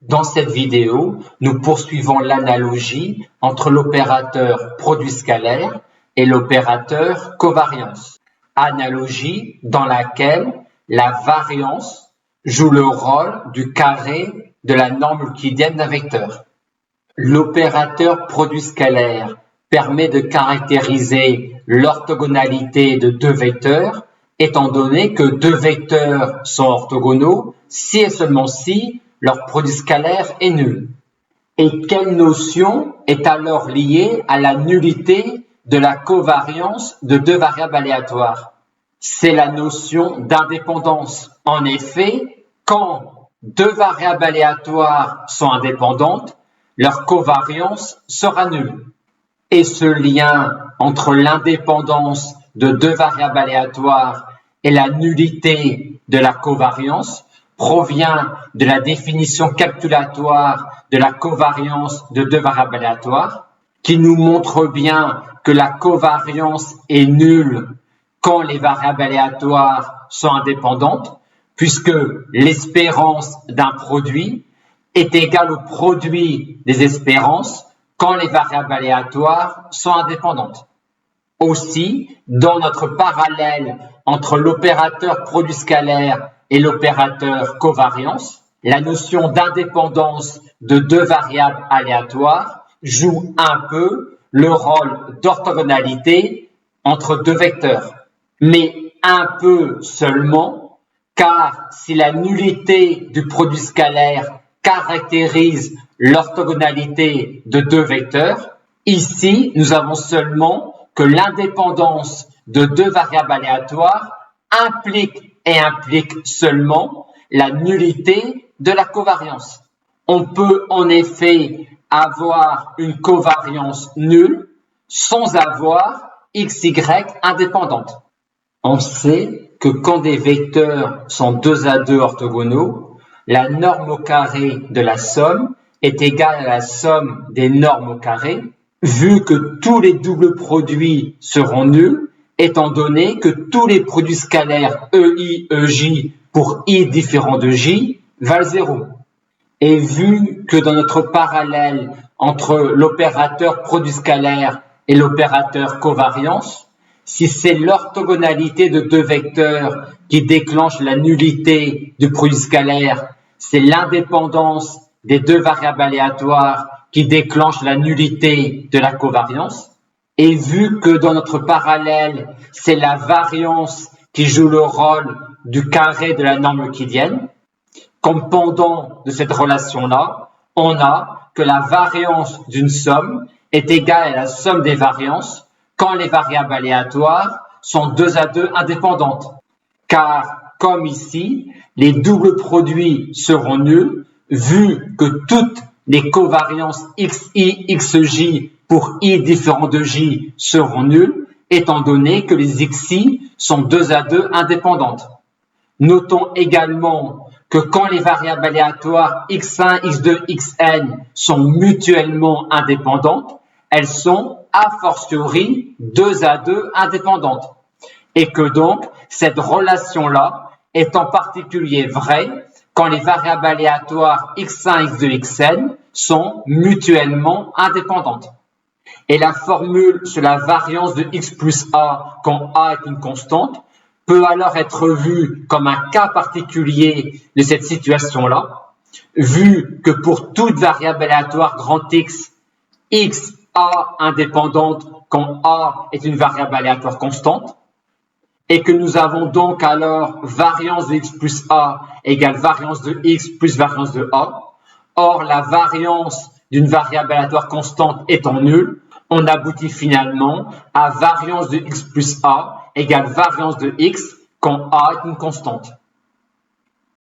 Dans cette vidéo, nous poursuivons l'analogie entre l'opérateur produit scalaire et l'opérateur covariance. Analogie dans laquelle la variance joue le rôle du carré de la norme euclidienne d'un vecteur. L'opérateur produit scalaire permet de caractériser l'orthogonalité de deux vecteurs, étant donné que deux vecteurs sont orthogonaux si et seulement si leur produit scalaire est nul. Et quelle notion est alors liée à la nullité de la covariance de deux variables aléatoires? C'est la notion d'indépendance. En effet, quand deux variables aléatoires sont indépendantes, leur covariance sera nulle. Et ce lien entre l'indépendance de deux variables aléatoires et la nullité de la covariance provient de la définition calculatoire de la covariance de deux variables aléatoires, qui nous montre bien que la covariance est nulle quand les variables aléatoires sont indépendantes, puisque l'espérance d'un produit est égale au produit des espérances quand les variables aléatoires sont indépendantes. Aussi, dans notre parallèle entre l'opérateur produit scalaire et l'opérateur covariance, la notion d'indépendance de deux variables aléatoires joue un peu le rôle d'orthogonalité entre deux vecteurs, mais un peu seulement, car si la nullité du produit scalaire caractérise l'orthogonalité de deux vecteurs, ici nous avons seulement que l'indépendance de deux variables aléatoires implique seulement la nullité de la covariance. On peut en effet avoir une covariance nulle sans avoir xy indépendante. On sait que quand des vecteurs sont 2 à 2 orthogonaux, la norme au carré de la somme est égale à la somme des normes au carré, vu que tous les doubles produits seront nuls, étant donné que tous les produits scalaires EI, EJ pour I différent de J valent 0. Et vu que dans notre parallèle entre l'opérateur produit scalaire et l'opérateur covariance, si c'est l'orthogonalité de deux vecteurs qui déclenche la nullité du produit scalaire, c'est l'indépendance des deux variables aléatoires qui déclenche la nullité de la covariance. Et vu que dans notre parallèle, c'est la variance qui joue le rôle du carré de la norme euclidienne, comme pendant de cette relation-là, on a que la variance d'une somme est égale à la somme des variances quand les variables aléatoires sont 2 à 2 indépendantes. Car, comme ici, les doubles produits seront nuls, vu que toutes les covariances xi, xj pour i différent de j seront nulles, étant donné que les xi sont 2 à 2 indépendantes. Notons également que quand les variables aléatoires x1, x2, xn sont mutuellement indépendantes, elles sont a fortiori 2 à 2 indépendantes. Et que donc, cette relation-là est en particulier vraie quand les variables aléatoires x1, x2, xn sont mutuellement indépendantes. Et la formule sur la variance de x plus a quand a est une constante peut alors être vue comme un cas particulier de cette situation-là, vu que pour toute variable aléatoire grand X, x a indépendante quand a est une variable aléatoire constante, et que nous avons donc alors variance de x plus a égale variance de x plus variance de a. Or, la variance d'une variable aléatoire constante étant nulle, on aboutit finalement à variance de x plus a égale variance de x quand a est une constante.